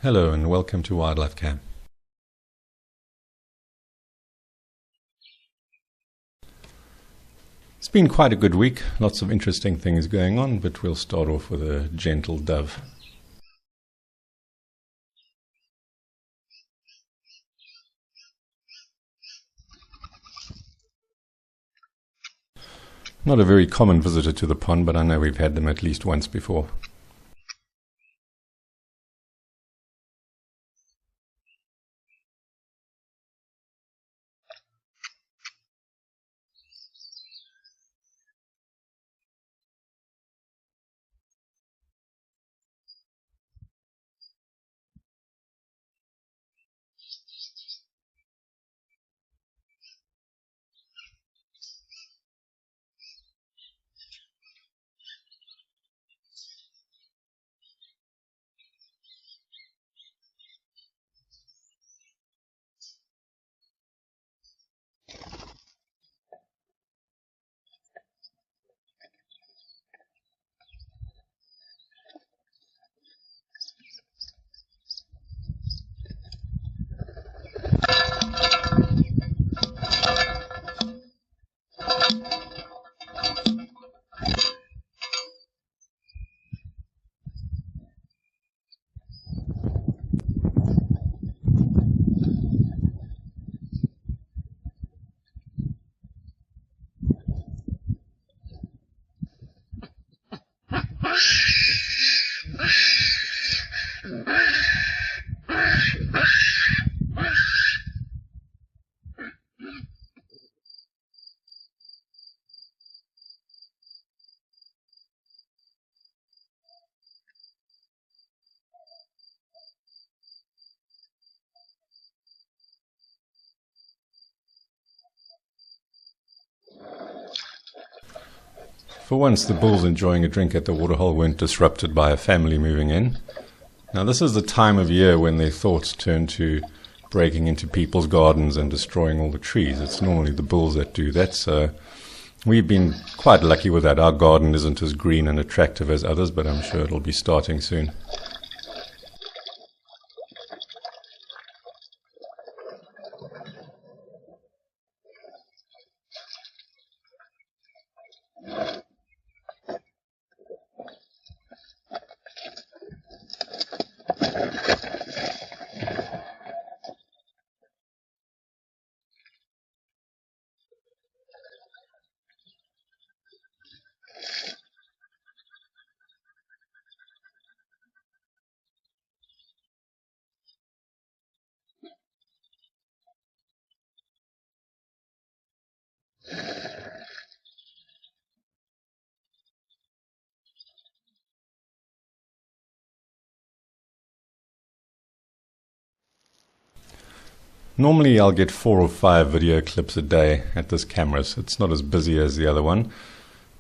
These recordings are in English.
Hello and welcome to Wildlife Cam. It's been quite a good week, lots of interesting things going on, but we'll start off with a gentle dove. Not a very common visitor to the pond, but I know we've had them at least once before. For once, the bulls enjoying a drink at the waterhole weren't disrupted by a family moving in. Now, this is the time of year when their thoughts turn to breaking into people's gardens and destroying all the trees. It's normally the bulls that do that, so we've been quite lucky with that. Our garden isn't as green and attractive as others, but I'm sure it'll be starting soon. Normally I'll get 4 or 5 video clips a day at this camera, so it's not as busy as the other one.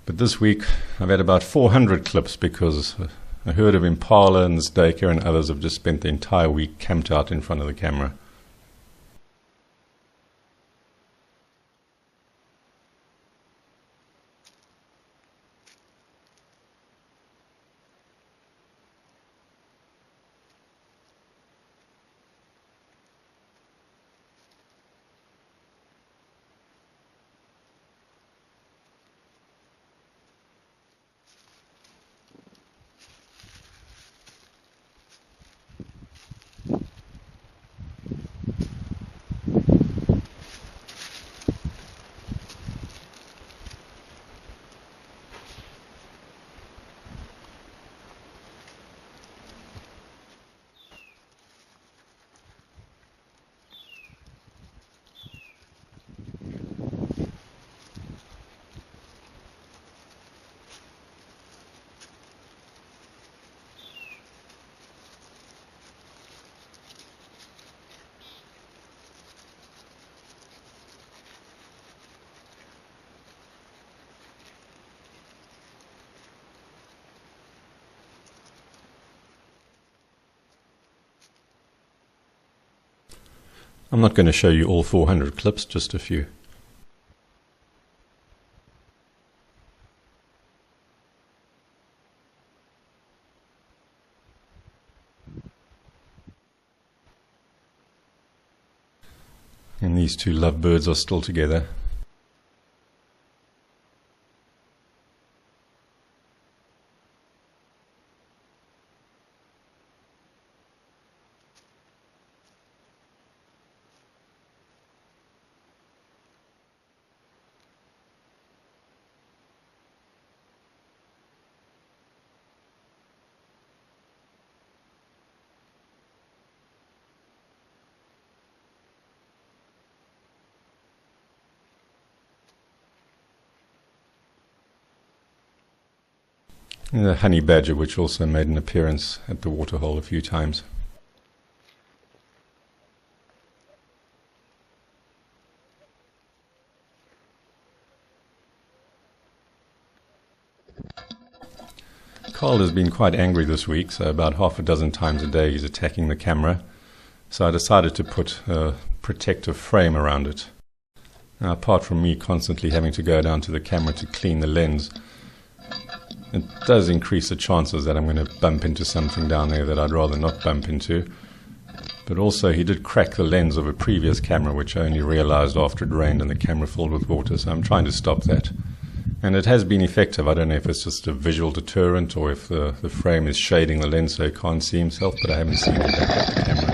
But this week I've had about 400 clips because a herd of impala and this daycare and others have just spent the entire week camped out in front of the camera. I'm not going to show you all 400 clips, just a few. And these two lovebirds are still together. And the honey badger, which also made an appearance at the waterhole a few times. Carl has been quite angry this week, so about half a dozen times a day he's attacking the camera. So I decided to put a protective frame around it. Now, apart from me constantly having to go down to the camera to clean the lens, it does increase the chances that I'm going to bump into something down there that I'd rather not bump into. But also he did crack the lens of a previous camera, which I only realized after it rained and the camera filled with water, so I'm trying to stop that. And it has been effective. I don't know if it's just a visual deterrent or if the frame is shading the lens so he can't see himself, but I haven't seen him back at the camera.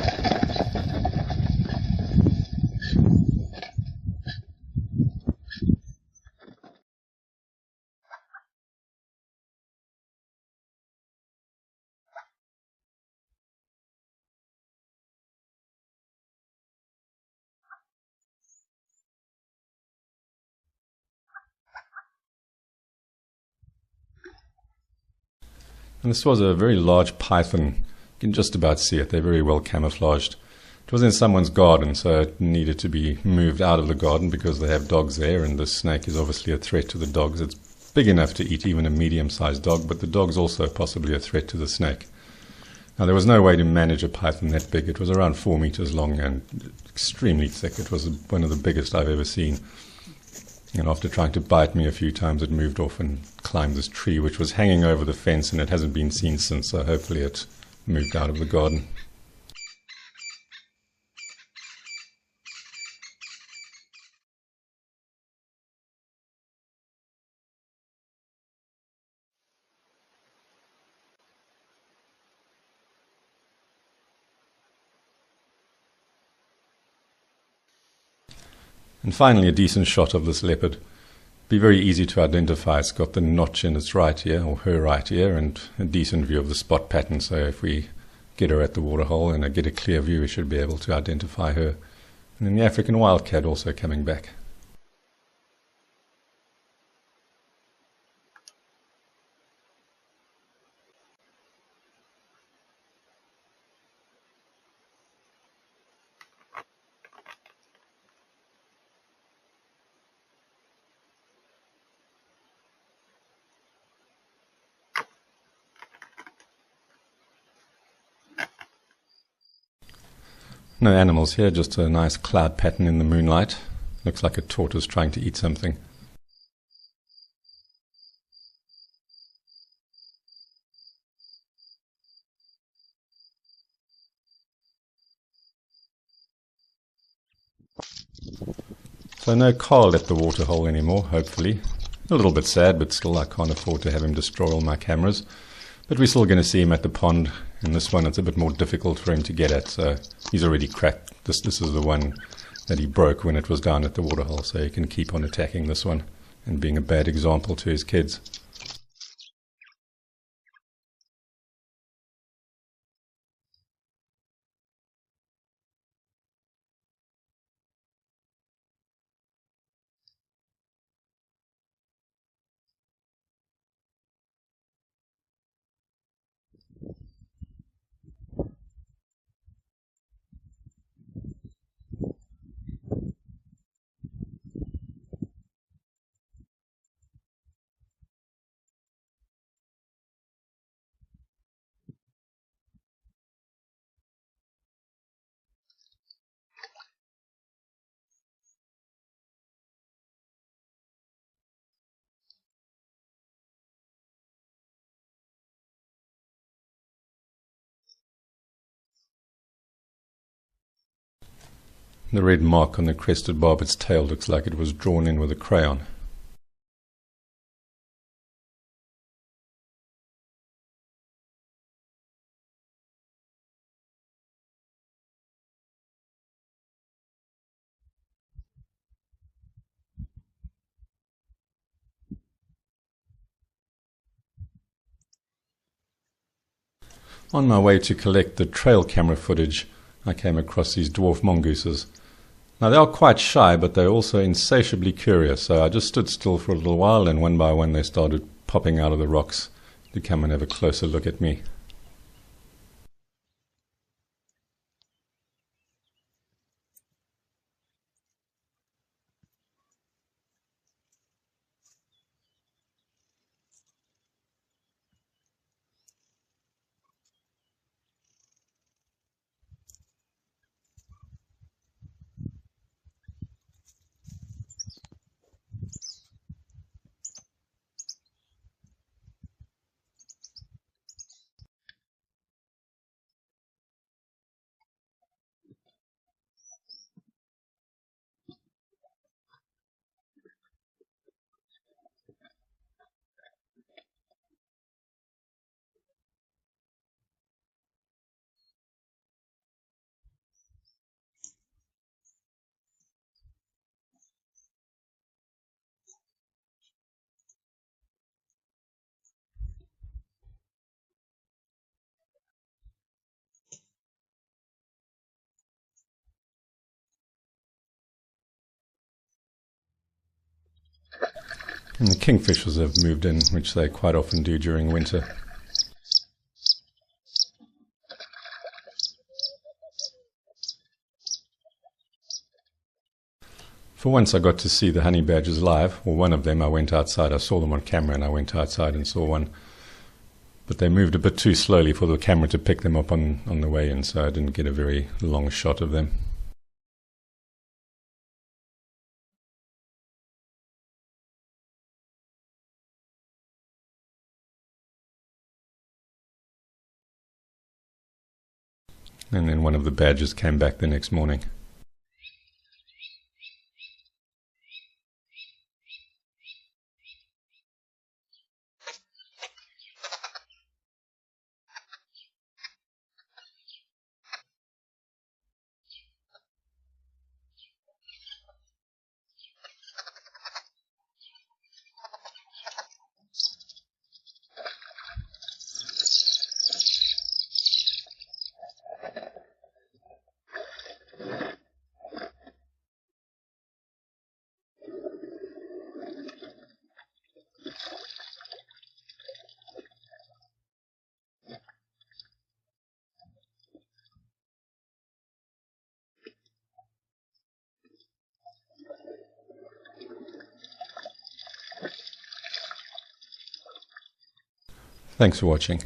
And this was a very large python. You can just about see it. They're very well camouflaged. It was in someone's garden, so it needed to be moved out of the garden because they have dogs there, and this snake is obviously a threat to the dogs. It's big enough to eat even a medium-sized dog, but the dog's also possibly a threat to the snake. Now, there was no way to manage a python that big. It was around 4 meters long and extremely thick. It was one of the biggest I've ever seen. And after trying to bite me a few times, it moved off and climbed this tree, which was hanging over the fence, and it hasn't been seen since, so hopefully it moved out of the garden. And finally, a decent shot of this leopard. Be very easy to identify. It's got the notch in its right ear, or her right ear, and a decent view of the spot pattern. So if we get her at the waterhole and get a clear view, we should be able to identify her. And then the African wildcat also coming back. No animals here, just a nice cloud pattern in the moonlight. Looks like a tortoise trying to eat something. So no Carl at the waterhole anymore, hopefully. A little bit sad, but still I can't afford to have him destroy all my cameras. But we're still going to see him at the pond. In this one, it's a bit more difficult for him to get at, so he's already cracked. This is the one that he broke when it was down at the waterhole, so he can keep on attacking this one and being a bad example to his kids. The red mark on the crested barbet's tail looks like it was drawn in with a crayon. On my way to collect the trail camera footage, I came across these dwarf mongooses. Now they are quite shy, but they're also insatiably curious, so I just stood still for a little while, and one by one they started popping out of the rocks to come and have a closer look at me. And the kingfishers have moved in, which they quite often do during winter. For once I got to see the honey badgers live, or one of them. I went outside, I saw them on camera, and I went outside and saw one. But they moved a bit too slowly for the camera to pick them up on the way in, so I didn't get a very long shot of them. And then one of the badgers came back the next morning. Thanks for watching.